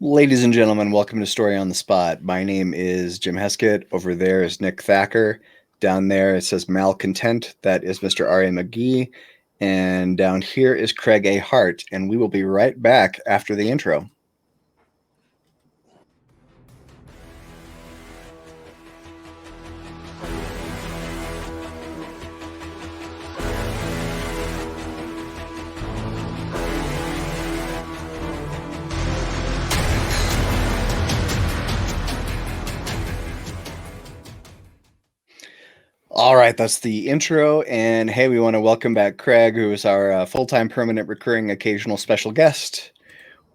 Ladies and gentlemen, welcome to Story on the Spot. My name is Jim Heskett. Over there is Nick Thacker. Down there it says Malcontent. That is Mr. R.A. McGee. And down here is Craig A. Hart. And we will be right back after the intro. All right, that's the intro. And hey, we want to welcome back Craig, who is our full-time permanent recurring occasional special guest.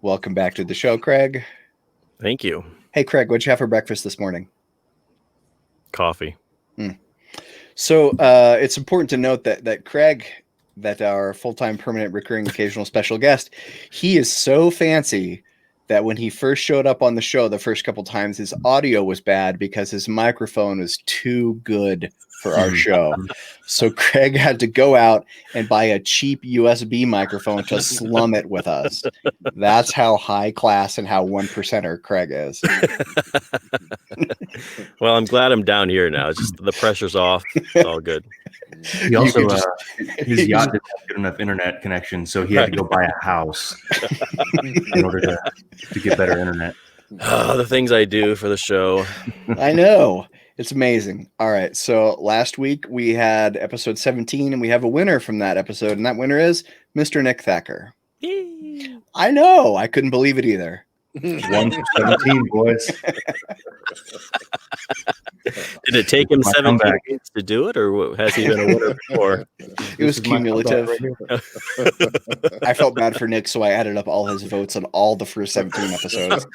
Welcome back to the show, Craig. Thank you. Hey, Craig, what'd you have for breakfast this morning? Coffee. So it's important to note that Craig, that our full-time permanent recurring occasional special guest, he is so fancy that when he first showed up on the show the first couple times, his audio was bad because his microphone was too good for our show. So Craig had to go out and buy a cheap USB microphone to slum it with us. That's how high class and how 1%er Craig is. Well, I'm glad I'm down here now. It's just the pressure's off. It's all good. He also, his yacht didn't have good enough internet connection, so he had to go buy a house in order to get better internet. The things I do for the show. I know. It's amazing. All right. So last week we had episode 17, and we have a winner from that episode, and that winner is Mr. Nick Thacker. Yay. I know. I couldn't believe it either. 1 for 17, boys. Did it take him 17 weeks to do it, or has he been a winner before? It was cumulative. I felt bad for Nick, so I added up all his votes on all the first 17 episodes.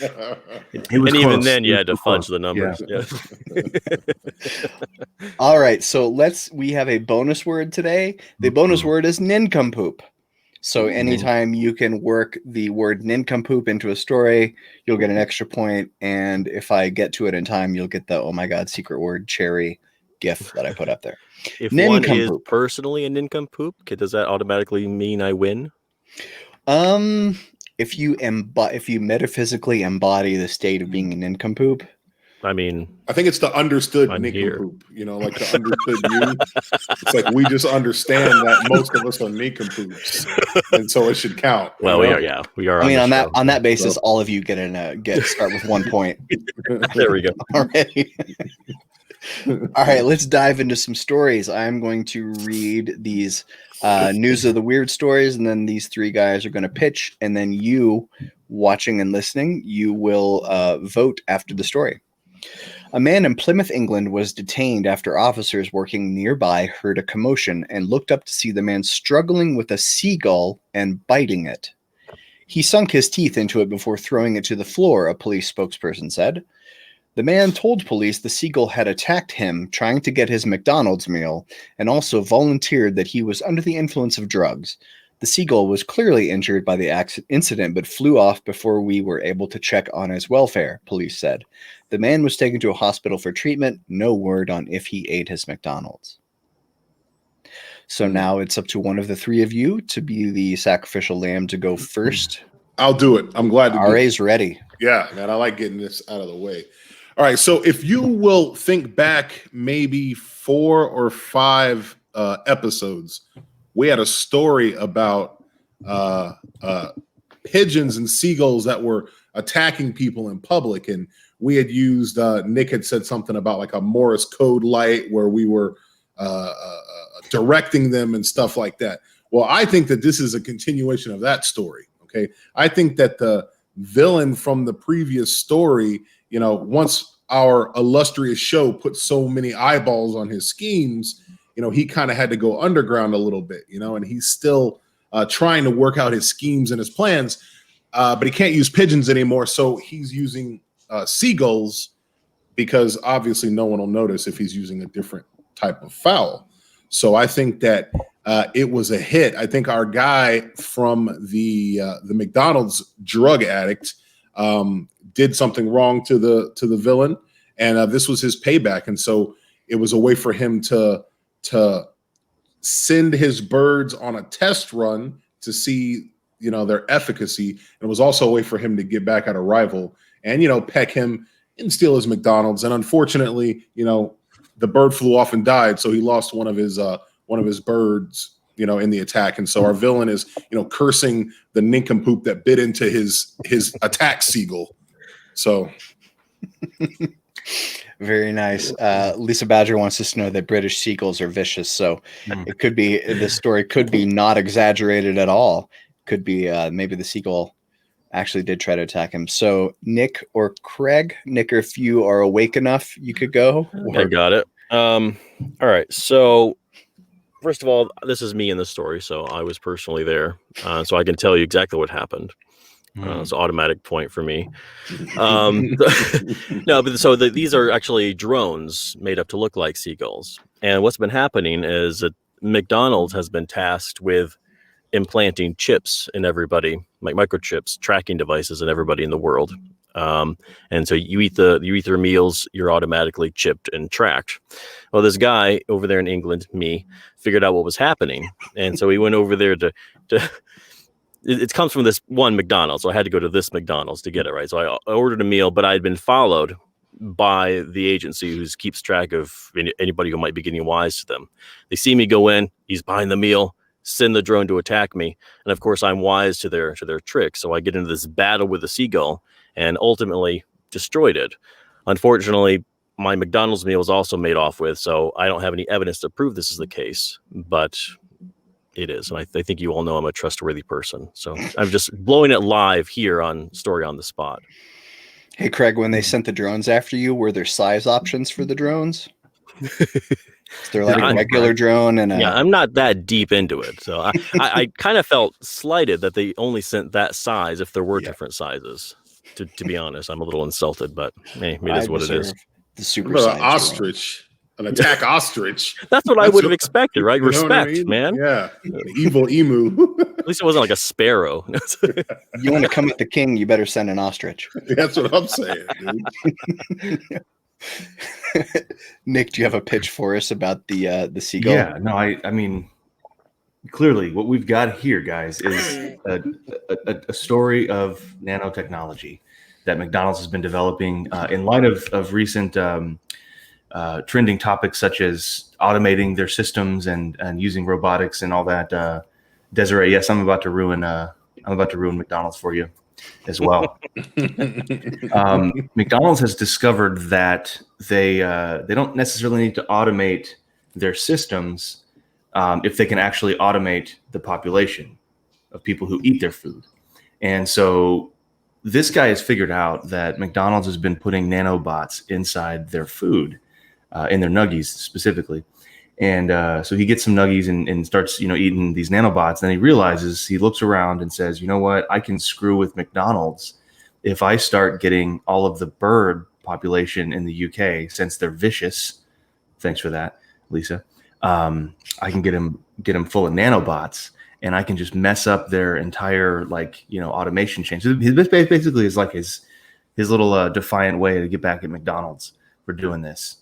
And even then, you had to fudge the numbers. Yeah. All right, so we have a bonus word today. The bonus word is nincompoop. So anytime you can work the word nincompoop into a story, you'll get an extra point. And if I get to it in time, you'll get the, oh my God, secret word cherry gif that I put up there. If one is personally a nincompoop, does that automatically mean I win? If you metaphysically embody the state of being a nincompoop, I mean, I think it's the understood nincompoop, like the understood you. It's like we just understand that most of us are nincompoops, and so it should count. Well, we are. I mean, on that basis, all of you get start with 1 point. There we go. Already. All right, let's dive into some stories. I'm going to read these news of the weird stories, and then these three guys are going to pitch, and then you, watching and listening, you will vote after the story. A man in Plymouth, England, was detained after officers working nearby heard a commotion and looked up to see the man struggling with a seagull and biting it. He sunk his teeth into it before throwing it to the floor, a police spokesperson said. The man told police the seagull had attacked him trying to get his McDonald's meal and also volunteered that he was under the influence of drugs. The seagull was clearly injured by the incident but flew off before we were able to check on his welfare, police said. The man was taken to a hospital for treatment. No word on if he ate his McDonald's. So now it's up to one of the three of you to be the sacrificial lamb to go first. I'll do it. I'm glad to RA's ready. Yeah, man, I like getting this out of the way. All right, so if you will think back maybe 4 or 5 episodes, we had a story about pigeons and seagulls that were attacking people in public, and we had used Nick had said something about like a Morse code light where we were directing them and stuff like that. Well, I think that this is a continuation of that story. Okay, I think that the villain from the previous story, once our illustrious show put so many eyeballs on his schemes, he kind of had to go underground a little bit, and he's still trying to work out his schemes and his plans, but he can't use pigeons anymore. So he's using seagulls because obviously no one will notice if he's using a different type of fowl. So I think that it was a hit. I think our guy from the McDonald's drug addict did something wrong to the villain, and this was his payback. And so it was a way for him to send his birds on a test run to see their efficacy. And it was also a way for him to get back at a rival and, peck him and steal his McDonald's. And unfortunately, the bird flew off and died. So he lost one of his birds, in the attack. And so our villain is, cursing the nincompoop that bit into his attack seagull. So very nice. Lisa Badger wants us to know that British seagulls are vicious. So it could be, this story could be not exaggerated at all. Could be maybe the seagull actually did try to attack him. So Nick or Craig, Nick, if you are awake enough, you could go. I got it. All right. So first of all, this is me in the story. So I was personally there. So I can tell you exactly what happened. It's an automatic point for me. No, but so these are actually drones made up to look like seagulls. And what's been happening is that McDonald's has been tasked with implanting chips in everybody, like microchips, tracking devices in everybody in the world. And so you eat their meals, you're automatically chipped and tracked. Well, this guy over there in England, me, figured out what was happening. And so he went over there to it comes from this one McDonald's. So I had to go to this McDonald's to get it, right? So I ordered a meal, but I had been followed by the agency who keeps track of anybody who might be getting wise to them. They see me go in, he's behind the meal, send the drone to attack me. And of course I'm wise to their trick. So I get into this battle with the seagull and ultimately destroyed it. Unfortunately, my McDonald's meal was also made off with, so I don't have any evidence to prove this is the case, but it is. And I think you all know I'm a trustworthy person. So I'm just blowing it live here on Story on the Spot. Hey, Craig, when they sent the drones after you, were there size options for the drones? Is there like a regular drone and yeah, I'm not that deep into it. So I kind of felt slighted that they only sent that size if there were different sizes. To be honest, I'm a little insulted, but hey, it is what it is. The super ostrich. An attack ostrich. That's what I would have expected, right? Respect, man. Yeah. Evil emu. At least it wasn't like a sparrow. You want to come at the king, you better send an ostrich. That's what I'm saying, dude. Nick, do you have a pitch for us about the seagull? Yeah, no, I mean, clearly what we've got here, guys, is a story of nanotechnology that McDonald's has been developing in light of recent trending topics such as automating their systems and using robotics and all that. Desiree, yes, I'm about to ruin McDonald's for you as well. McDonald's has discovered that they don't necessarily need to automate their systems if they can actually automate the population of people who eat their food. And so this guy has figured out that McDonald's has been putting nanobots inside their food, in their Nuggies specifically. And so he gets some Nuggies and starts, eating these nanobots. And then he realizes, he looks around and says, you know what, I can screw with McDonald's if I start getting all of the bird population in the UK, since they're vicious. Thanks for that, Lisa. I can get them full of nanobots, and I can just mess up their entire automation chain. So his basically is like his little defiant way to get back at McDonald's for doing this.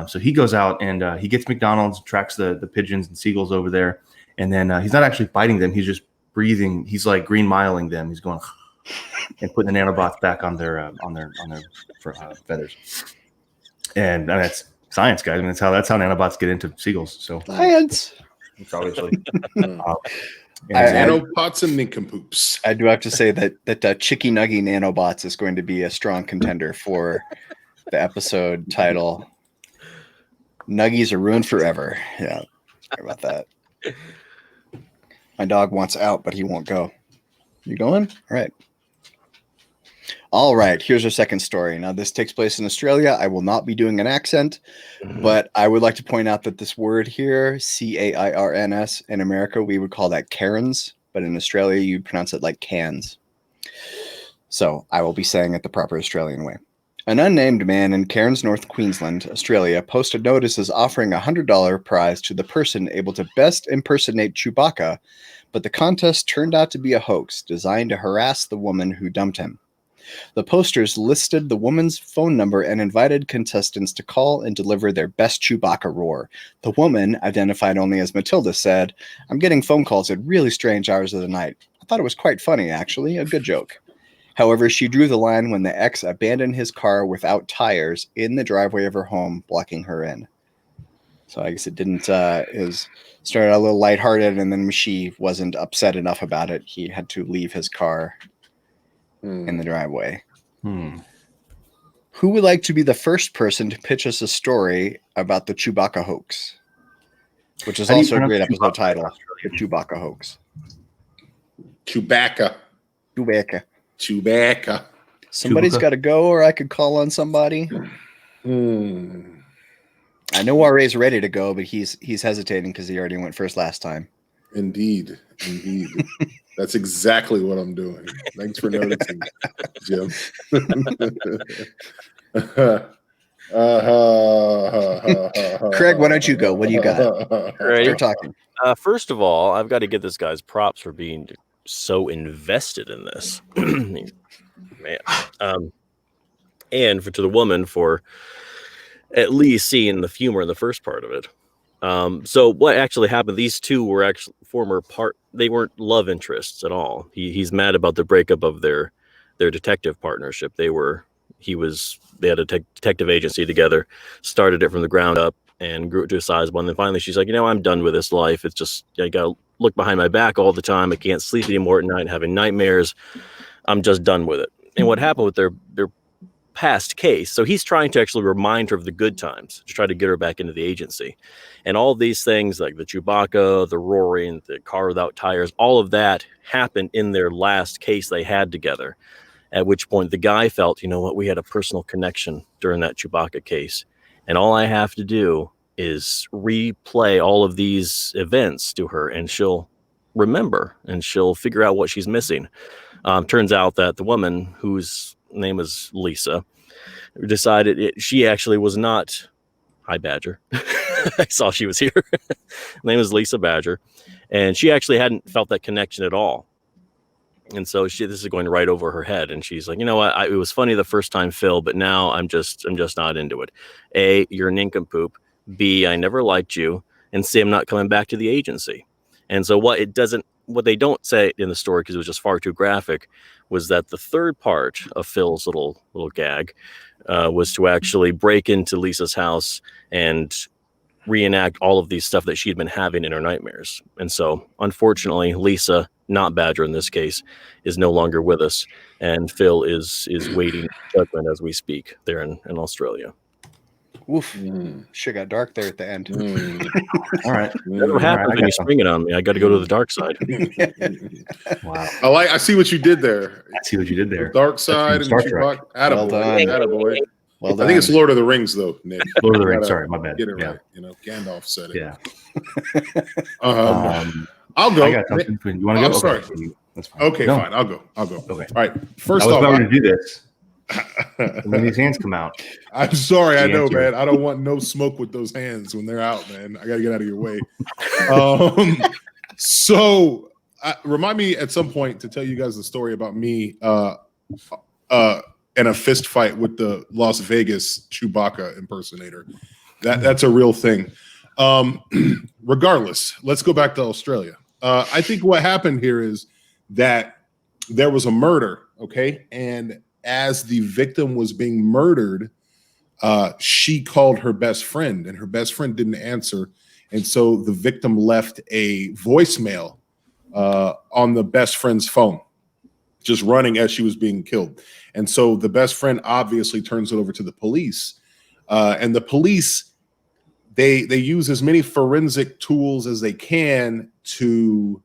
So he goes out and he gets McDonald's, tracks the pigeons and seagulls over there, and then he's not actually fighting them. He's just breathing. He's like Green Miling them. He's going and putting the nanobots back on their feathers. And that's science, guys. I mean, that's how nanobots get into seagulls. So science, obviously. Nanobots and nincompoops. I do have to say that Chickie Nuggie Nanobots is going to be a strong contender for the episode title. Nuggies are ruined forever. Yeah, sorry about that. My dog wants out, but he won't go. You going? All right. Here's our second story. Now, this takes place in Australia. I will not be doing an accent, but I would like to point out that this word here, CAIRNS, in America, we would call that Karens, but in Australia, you'd pronounce it like cans. So I will be saying it the proper Australian way. An unnamed man in Cairns, North Queensland, Australia, posted notices offering a $100 prize to the person able to best impersonate Chewbacca, but the contest turned out to be a hoax designed to harass the woman who dumped him. The posters listed the woman's phone number and invited contestants to call and deliver their best Chewbacca roar. The woman, identified only as Matilda, said, "I'm getting phone calls at really strange hours of the night. I thought it was quite funny, actually. A good joke." However, she drew the line when the ex abandoned his car without tires in the driveway of her home, blocking her in. So I guess it didn't, it started a little lighthearted, and then she wasn't upset enough about it. He had to leave his car in the driveway. Who would like to be the first person to pitch us a story about the Chewbacca hoax? Which is also a great episode title, the Chewbacca hoax. Chewbacca. Somebody's got to go, or I could call on somebody. I know RA's ready to go, but he's hesitating because he already went first last time. Indeed. That's exactly what I'm doing. Thanks for noticing, Jim. Craig, why don't you go? What do you got? Start talking. First of all, I've got to give this guy's props for being so invested in this. Man. And to the woman for at least seeing the humor in the first part of it. So what actually happened, these two were actually they weren't love interests at all. He's mad about the breakup of their detective partnership. They had a detective agency together, started it from the ground up and grew it to a sizable. And then finally she's like, I'm done with this life. It's just, I got to look behind my back all the time. I can't sleep anymore at night, having nightmares. I'm just done with it. And what happened with their past case, so he's trying to actually remind her of the good times to try to get her back into the agency. And all these things like the Chewbacca, the roaring, the car without tires, all of that happened in their last case they had together. At which point the guy felt, we had a personal connection during that Chewbacca case. And all I have to do is replay all of these events to her and she'll remember and she'll figure out what she's missing. Turns out that the woman whose name is Lisa decided she actually was not. Hi, Badger. I saw she was here. Her name is Lisa Badger. And she actually hadn't felt that connection at all. And so this is going right over her head. And she's like, you know what? It was funny the first time, Phil, but now I'm just not into it. A, you're a nincompoop. B, I never liked you. And C, I'm not coming back to the agency. And so what they don't say in the story, because it was just far too graphic, was that the third part of Phil's little gag was to actually break into Lisa's house and reenact all of these stuff that she had been having in her nightmares. And so, unfortunately, Lisa, not Badger in this case, is no longer with us, and Phil is waiting judgment as we speak there in Australia. Oof! Shit got dark there at the end. All right, that's what happens when you spring it on me. I got to go to the dark side. Wow! I see what you did there. The dark side and Chewbacca. Well done. Attaboy. Well done. I think it's Lord of the Rings, though, Nick. Lord of the Rings. Sorry, my bad. Get it right. Gandalf said it. Yeah. I'll go. I got something. You want to go? I'm sorry. That's fine. Okay, go. Fine. I'll go. Okay. All right. I First was off, about to do this. When these hands come out. I'm sorry. I know, man. I don't want no smoke with those hands when they're out, man. I got to get out of your way. So remind me at some point to tell you guys the story about me in a fist fight with the Las Vegas Chewbacca impersonator. That's a real thing. Regardless, let's go back to Australia. I think what happened here is that there was a murder, okay? And as the victim was being murdered, she called her best friend, and her best friend didn't answer. And so the victim left a voicemail on the best friend's phone, just running as she was being killed. And so the best friend obviously turns it over to the police. And the police, they use as many forensic tools as they can to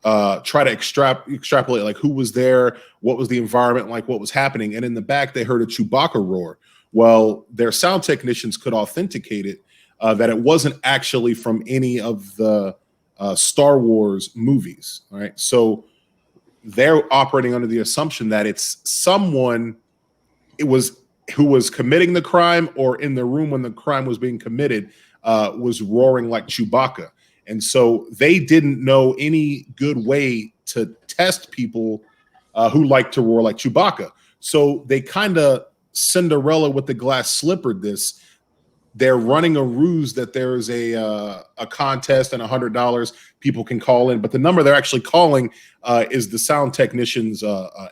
try to extrapolate, like who was there, what was the environment like, what was happening. And in the back, they heard a Chewbacca roar. Well, their sound technicians could authenticate it, that it wasn't actually from any of the Star Wars movies. All right. So they're operating under the assumption that it's someone who was committing the crime or in the room when the crime was being committed was roaring like Chewbacca. And so they didn't know any good way to test people who like to roar like Chewbacca. So they kind of Cinderella with the glass slipper this. They're running a ruse that there's a contest and $100 people can call in, but the number they're actually calling is the sound technician's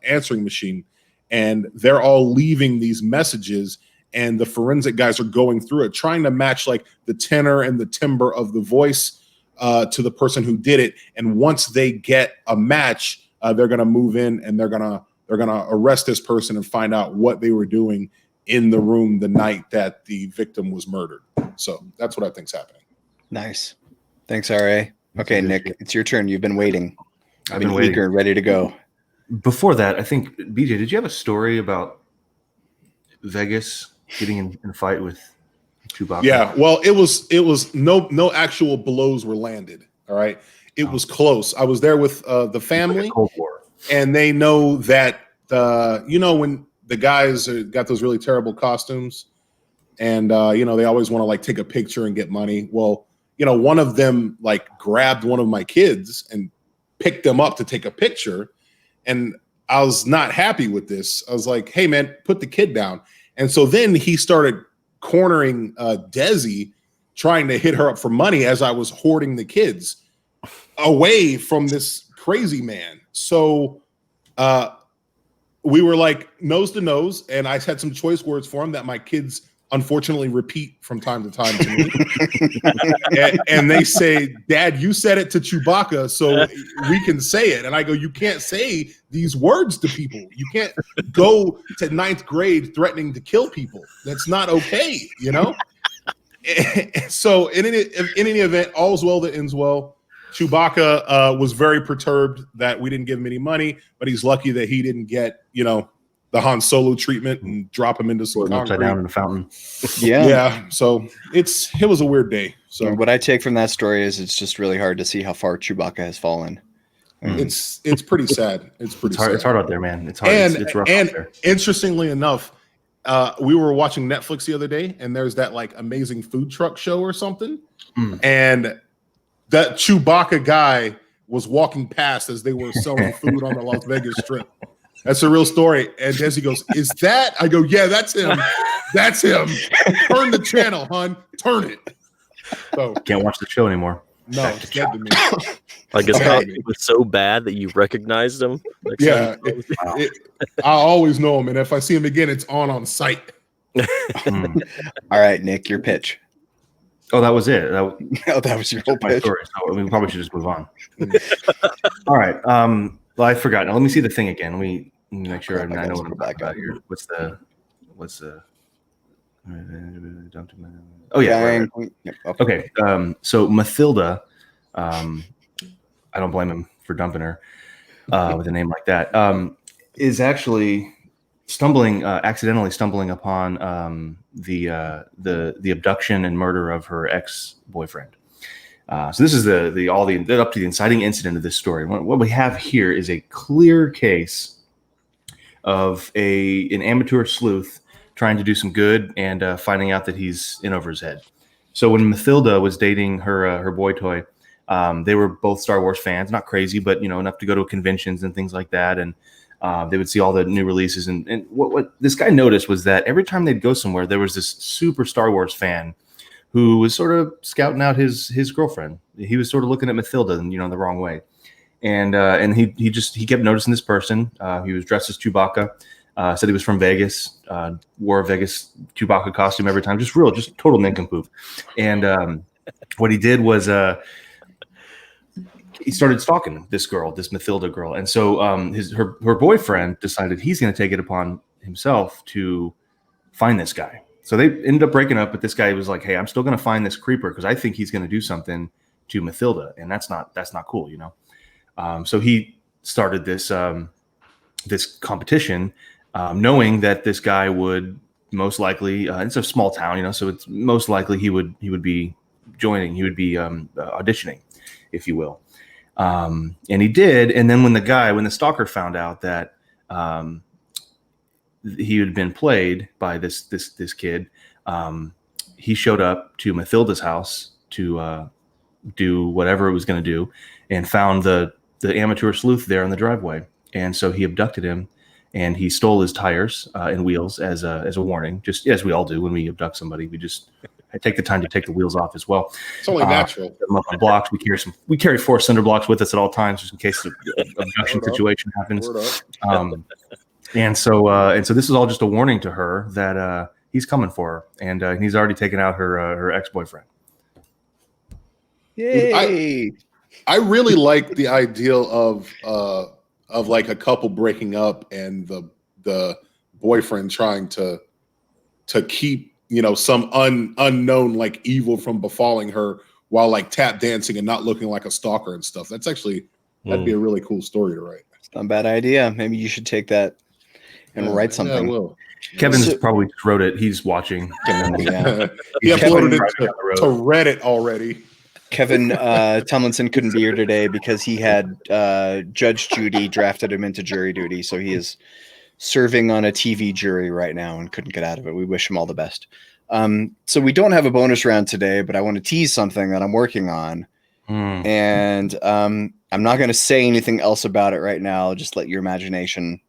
answering machine, and they're all leaving these messages, and the forensic guys are going through it, trying to match like the tenor and the timbre of the voice to the person who did it. And once they get a match, they're going to move in and they're gonna arrest this person and find out what they were doing in the room the night that the victim was murdered. So that's what I think's happening. Nice. Thanks, RA. Okay, Nick, it's your turn. You've been waiting. I've been waiting. Eager and ready to go. Before that, I think, BJ, did you have a story about Vegas getting in a fight with Chewbacca? Yeah, well, it was no actual blows were landed. All right. It was close. I was there with the family, like Cold War. And they know that when the guys got those really terrible costumes, and they always want to like take a picture and get money. Well, one of them like grabbed one of my kids and picked them up to take a picture, and I was not happy with this. I was like, "Hey, man, put the kid down." And so then he started cornering Desi, trying to hit her up for money as I was hoarding the kids away from this crazy man. So we were like nose to nose, and I had some choice words for him that my kids unfortunately repeat from time to time to me. and they say, "Dad, you said it to Chewbacca, so we can say it." And I go, "You can't say these words to people. You can't go to 9th grade threatening to kill people. That's not okay, So in any event, all's well that ends well. Chewbacca was very perturbed that we didn't give him any money, but he's lucky that he didn't get, the Han Solo treatment and drop him into some concrete. Upside down in the fountain. Yeah. So it was a weird day. So what I take from that story is it's just really hard to see how far Chewbacca has fallen. It's pretty sad. It's pretty hard. sad. It's hard out there, man. It's hard. It's rough out there. Interestingly enough, we were watching Netflix the other day, and there's that like amazing food truck show or something, and that Chewbacca guy was walking past as they were selling food on the Las Vegas Strip. That's a real story. And Desi goes, "Is that?" I go, "Yeah, that's him. That's him. Turn the channel, hon. Turn it." So Can't watch the show anymore. no, it's dead to me. I guess it was so bad that you recognized him. Yeah, I always know him, and if I see him again, it's on site. All right, Nick, your pitch. Oh, that was it. That was your whole My pitch. story. So we probably should just move on. All right. Well, I forgot. Now let me see the thing again. Let me make sure I know what I'm back out here. What's the? Oh yeah. Okay. So Mathilda, I don't blame him for dumping her with a name like that. Is actually accidentally stumbling upon the abduction and murder of her ex-boyfriend. So this is the up to the inciting incident of this story. What we have here is a clear case of an amateur sleuth trying to do some good and finding out that he's in over his head. So when Mathilda was dating her boy toy, they were both Star Wars fans, not crazy, but enough to go to conventions and things like that, and they would see all the new releases. And what this guy noticed was that every time they'd go somewhere, there was this super Star Wars fan who was sort of scouting out his girlfriend. He was sort of looking at Mathilda, the wrong way. And he kept noticing this person. He was dressed as Chewbacca, said he was from Vegas, wore a Vegas Chewbacca costume every time, just total nincompoop. And what he did was he started stalking this girl, this Mathilda girl. And so her boyfriend decided he's going to take it upon himself to find this guy. So they ended up breaking up, but this guy was like, "Hey, I'm still going to find this creeper because I think he's going to do something to Mathilda, and that's not cool, So he started this this competition, knowing that this guy would most likely it's a small town, so it's most likely he would be joining, he would be auditioning, if you will. And he did, and then when the stalker found out that he had been played by this kid, he showed up to Mathilda's house to do whatever it was going to do, and found the amateur sleuth there in the driveway. And so he abducted him and he stole his tires and wheels as a warning, just as we all do when we abduct somebody. I take the time to take the wheels off as well. It's only natural. On blocks, we carry 4 cinder blocks with us at all times, just in case an abduction situation happens. And so this is all just a warning to her that he's coming for her, and he's already taken out her ex-boyfriend. Yay! I really like the ideal of like a couple breaking up and the boyfriend trying to keep, you know, some unknown like evil from befalling her while like tap dancing and not looking like a stalker and stuff. That'd be a really cool story to write. It's not a bad idea. Maybe you should take that and write something. Yeah, I will. Kevin's probably just wrote it. He's watching. Yeah. He uploaded it to Reddit already. Kevin Tomlinson couldn't be here today because he had Judge Judy drafted him into jury duty. So he is serving on a TV jury right now and couldn't get out of it. We wish him all the best. So we don't have a bonus round today, but I want to tease something that I'm working on. And I'm not going to say anything else about it right now. Just let your imagination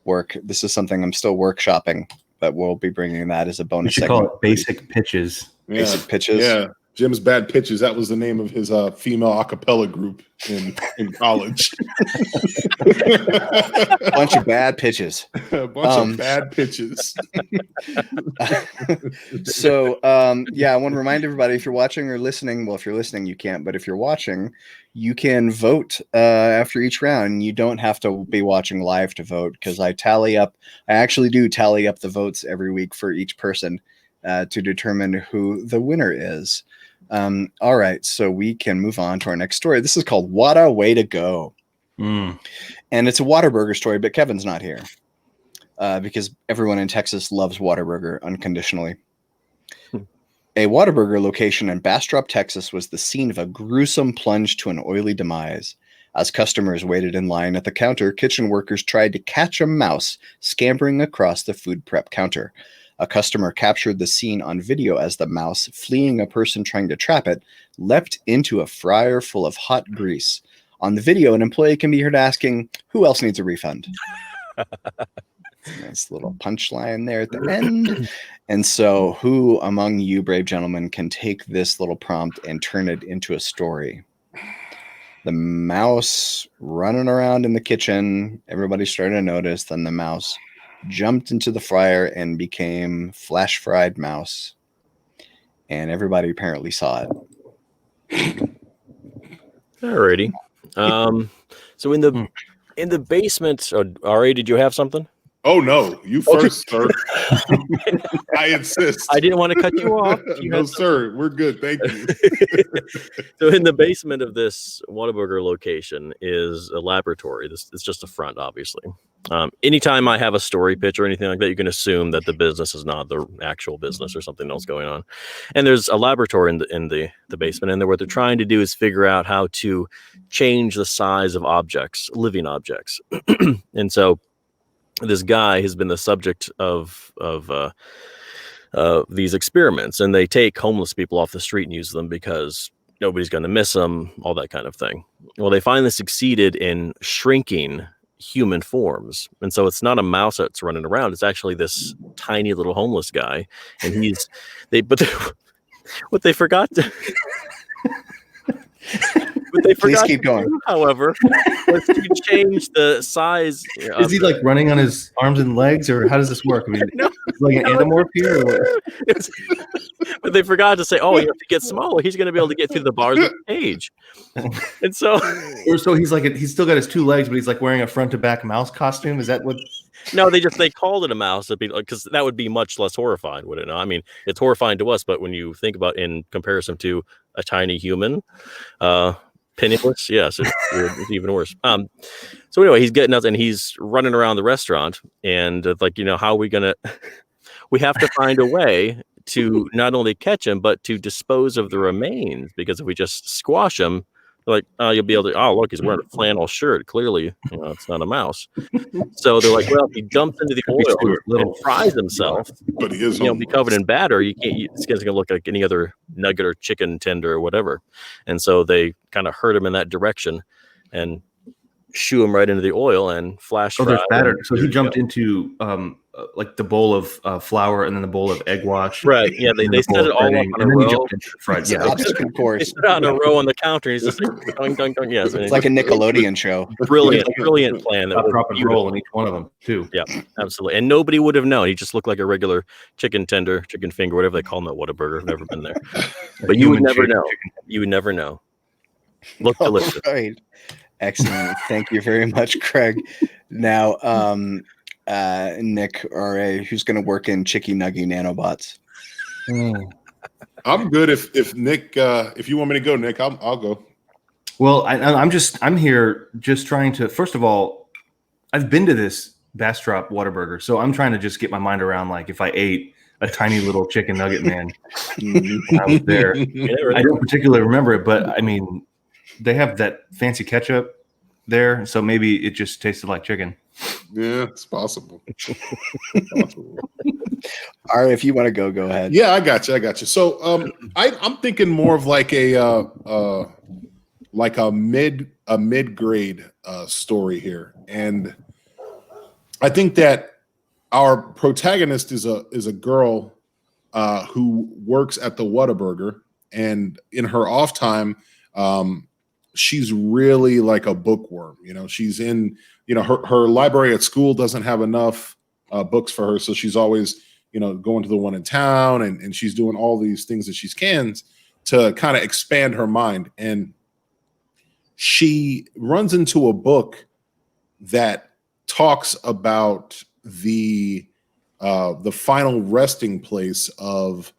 work. This is something I'm still workshopping, but we'll be bringing that as a bonus. You should call it Basic Pitches. Basic Pitches. Yeah. Jim's Bad Pitches. That was the name of his female a cappella group in college. Bunch of bad pitches. A bunch of bad pitches. So, I want to remind everybody, if you're watching or listening, well, if you're listening, you can't, but if you're watching, you can vote after each round. You don't have to be watching live to vote, because I actually do tally up the votes every week for each person to determine who the winner is. All right, so we can move on to our next story. This is called What a Way to Go. And it's a Whataburger story, but Kevin's not here because everyone in Texas loves Whataburger unconditionally. A Whataburger location in Bastrop, Texas was the scene of a gruesome plunge to an oily demise. As customers waited in line at the counter, kitchen workers tried to catch a mouse scampering across the food prep counter. A customer captured the scene on video as the mouse, fleeing a person trying to trap it, leapt into a fryer full of hot grease. On the video, an employee can be heard asking, "Who else needs a refund?" Nice little punchline there at the end. And so, who among you brave gentlemen can take this little prompt and turn it into a story? The mouse running around in the kitchen. Everybody started to notice. Then the mouse jumped into the fryer and became flash fried mouse. And everybody apparently saw it. Alrighty. So in the basement, Ari, did you have something? Oh no, you first, sir. I insist. I didn't want to cut you off. No, sir. We're good. Thank you. So in the basement of this Whataburger location is a laboratory. It's just a front, obviously. Anytime I have a story pitch or anything like that, you can assume that the business is not the actual business or something else going on. And there's a laboratory in the basement, and what they're trying to do is figure out how to change the size of objects, living objects. And so this guy has been the subject of these experiments, and they take homeless people off the street and use them because nobody's going to miss them, all that kind of thing. Well, they finally succeeded in shrinking human forms, and so it's not a mouse that's running around. It's actually this tiny little homeless guy, and what they forgot to Please keep going. However, was to change the size. Is he like running on his arms and legs, or how does this work? I mean, like an anamorph here? Or what? But they forgot to say, "Oh, you have to get smaller. He's going to be able to get through the bars of the cage." And so he's like he's still got his 2 legs, but he's like wearing a front to back mouse costume. Is that what? No, they called it a mouse because that would be much less horrifying, would it not? I mean, it's horrifying to us, but when you think about in comparison to a tiny human, penniless, yes, it's even worse. So anyway, he's getting out and he's running around the restaurant, and how are we gonna? We have to find a way to not only catch him but to dispose of the remains, because if we just squash him, like, you'll be able to, oh, look, he's wearing a flannel shirt. Clearly, it's not a mouse. So they're like, well, if he jumps into the oil and fries himself, but he is, be covered in batter. You can't. It's going to look like any other nugget or chicken tender or whatever. And so they kind of hurt him in that direction. And shoo them right into the oil and flash Oh, fry. there's batter. and So he there you jumped go. into like the bowl of flour and then the bowl of egg wash. Right. Yeah, and then they the bowl set it of all up breading, on a and then he row. jumped into the fried. It's Yeah, an obstacle They course. set out in a row on the counter. He's just like, dunk, dunk, dunk. Yes, It's like a Nickelodeon show. brilliant plan. That Stop, was drop, and beautiful. roll in each one of them too. Yeah, absolutely. And nobody would have known. He just looked like a regular chicken tender, chicken finger, whatever they call them at Whataburger. I've never been there. But you would Human never shaped know. chicken. You would never know. Look All delicious. right. Excellent. Thank you very much, Craig. Now, Nick, who's going to work in Chickie Nuggie Nanobots? I'm good. If Nick, if you want me to go, Nick, I'll go. Well, I'm here just trying to. First of all, I've been to this Bastrop Whataburger, so I'm trying to just get my mind around like if I ate a tiny little chicken nugget man when I was there. I don't particularly remember it, but I mean, they have that fancy ketchup there, so maybe it just tasted like chicken. Yeah, it's possible. All right, if you want to go ahead. Yeah, I got you. So, I'm thinking more of like a mid-grade story here, and I think that our protagonist is a girl who works at the Whataburger, and in her off time, she's really like a bookworm. You know, she's in, you know, her library at school doesn't have enough books for her, so she's always, you know, going to the one in town, and she's doing all these things that she can to kind of expand her mind. And she runs into a book that talks about the final resting place of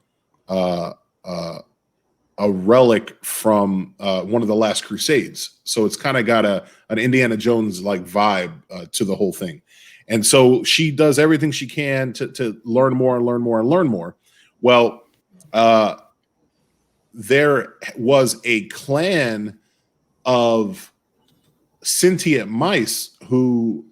a relic from one of the last crusades. So it's kind of got an Indiana Jones like vibe to the whole thing. And so she does everything she can to learn more and learn more and learn more. Well, there was a clan of sentient mice who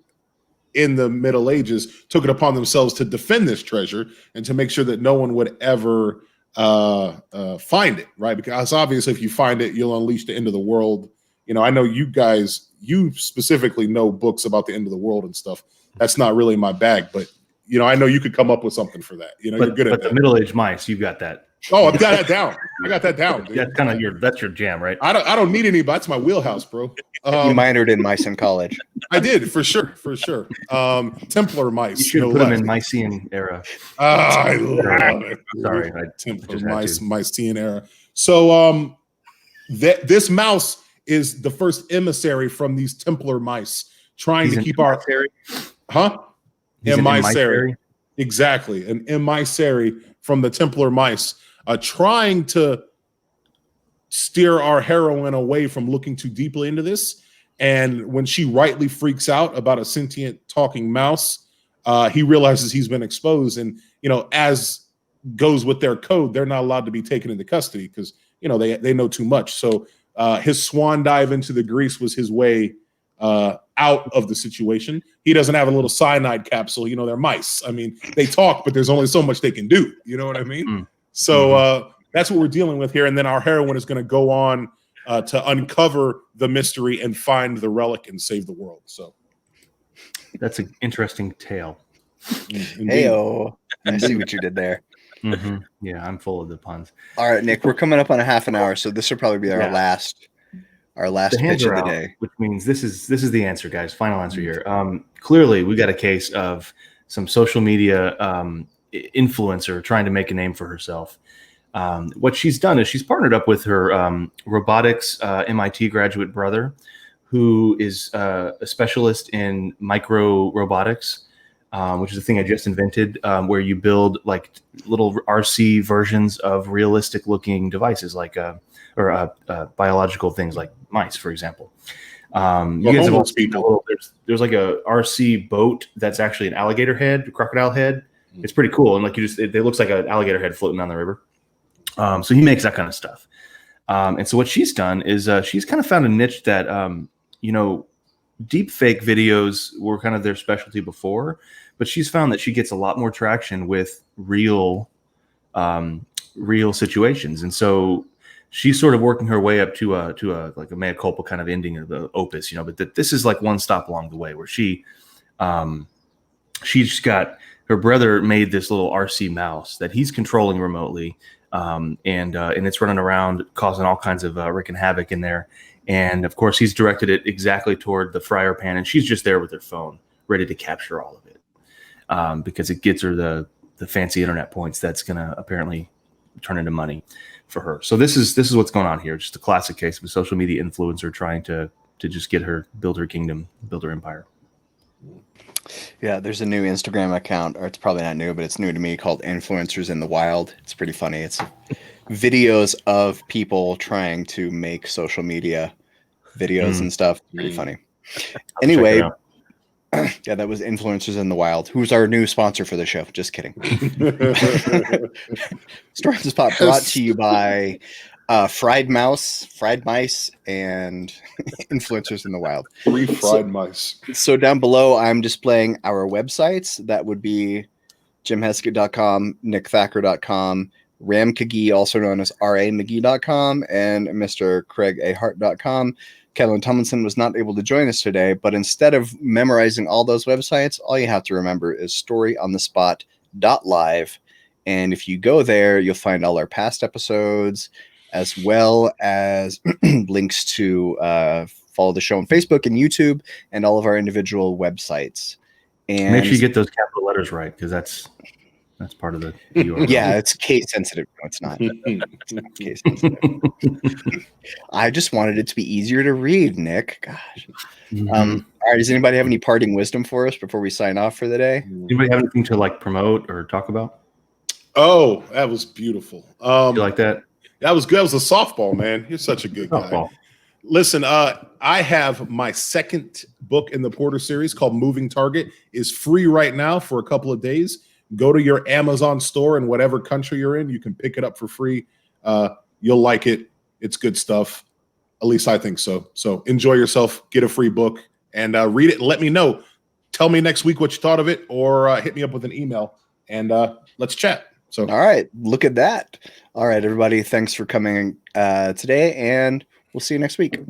in the Middle Ages took it upon themselves to defend this treasure and to make sure that no one would ever find it, right? Because obviously if you find it, you'll unleash the end of the world. You know, I know you guys, you specifically know books about the end of the world and stuff. That's not really my bag, but you know, I know you could come up with something for that. You know, you're good at that. The middle-aged mice, you've got that. Oh, I've got that down. I got that down. Dude. That's kind of that's your jam, right? I don't need any, but that's my wheelhouse, bro. You minored in mice in college. I did for sure. Templar mice. You should put them in Mycenaean era. I love it. Sorry, Templar Mycenaean era. So this mouse is the first emissary from these Templar mice, trying to keep our emissary. Exactly, an emissary from the Templar mice, trying to steer our heroine away from looking too deeply into this. And when she rightly freaks out about a sentient talking mouse, he realizes he's been exposed. And, you know, as goes with their code, they're not allowed to be taken into custody because, you know, they know too much. So his swan dive into the grease was his way out of the situation. He doesn't have a little cyanide capsule. You know, they're mice. I mean, they talk, but there's only so much they can do. You know what I mean? Mm-hmm. So that's what we're dealing with here. And then our heroine is going to go on to uncover the mystery and find the relic and save the world. So that's an interesting tale. Heyo. I see what you did there. Mm-hmm. Yeah, I'm full of the puns. All right, Nick, we're coming up on a half an hour, so this will probably be our last pitch of the day. Which means this is the answer, guys. Final answer here. Clearly, we got a case of some social media influencer trying to make a name for herself. What she's done is she's partnered up with her robotics MIT graduate brother, who is a specialist in micro robotics, which is a thing I just invented, where you build like little RC versions of realistic looking devices, like biological things like mice, for example. You guys have all seen there's like a RC boat that's actually an alligator head, a crocodile head. It's pretty cool, and like it looks like an alligator head floating down the river. So he makes that kind of stuff. And so what she's done is she's kind of found a niche that deep fake videos were kind of their specialty before, but she's found that she gets a lot more traction with real situations. And so she's sort of working her way up to a like a mea culpa kind of ending of the opus, but this is like one stop along the way where she's got her brother made this little RC mouse that he's controlling remotely. And it's running around causing all kinds of wreaking havoc in there. And of course he's directed it exactly toward the fryer pan, and she's just there with her phone ready to capture all of it. Because it gets her the fancy internet points that's going to apparently turn into money for her. So this is what's going on here. Just a classic case of a social media influencer trying to just get her, build her kingdom, build her empire. Yeah, there's a new Instagram account, or it's probably not new, but it's new to me, called Influencers in the Wild. It's pretty funny. It's videos of people trying to make social media videos and stuff. Pretty funny. Anyway, yeah, that was Influencers in the Wild, who's our new sponsor for the show. Just kidding. Story on the Spot brought to you by fried mice, and Influencers in the Wild. 3 fried mice. So down below, I'm displaying our websites. That would be jimheskett.com, nickthacker.com, ramkagee, also known as ramcgee.com, and Mr. craigahart.com. Kevin Tomlinson was not able to join us today, but instead of memorizing all those websites, all you have to remember is storyonthespot.live. And if you go there, you'll find all our past episodes, as well as links to follow the show on Facebook and YouTube, and all of our individual websites. And make sure you get those capital letters right, because that's part of the URL. Yeah, it's case sensitive. No, it's not. It's not case sensitive. I just wanted it to be easier to read, Nick. Gosh. All right. Does anybody have any parting wisdom for us before we sign off for the day? Anybody have anything to like promote or talk about? Oh, that was beautiful. You like that? That was good. That was a softball, man. You're such a good guy. Listen, I have my second book in the Porter series called Moving Target. Is free right now for a couple of days. Go to your Amazon store in whatever country you're in. You can pick it up for free. You'll like it. It's good stuff. At least I think so. So enjoy yourself. Get a free book and read it and let me know. Tell me next week what you thought of it, or hit me up with an email and let's chat. So, all right. Look at that. All right, everybody. Thanks for coming today, and we'll see you next week.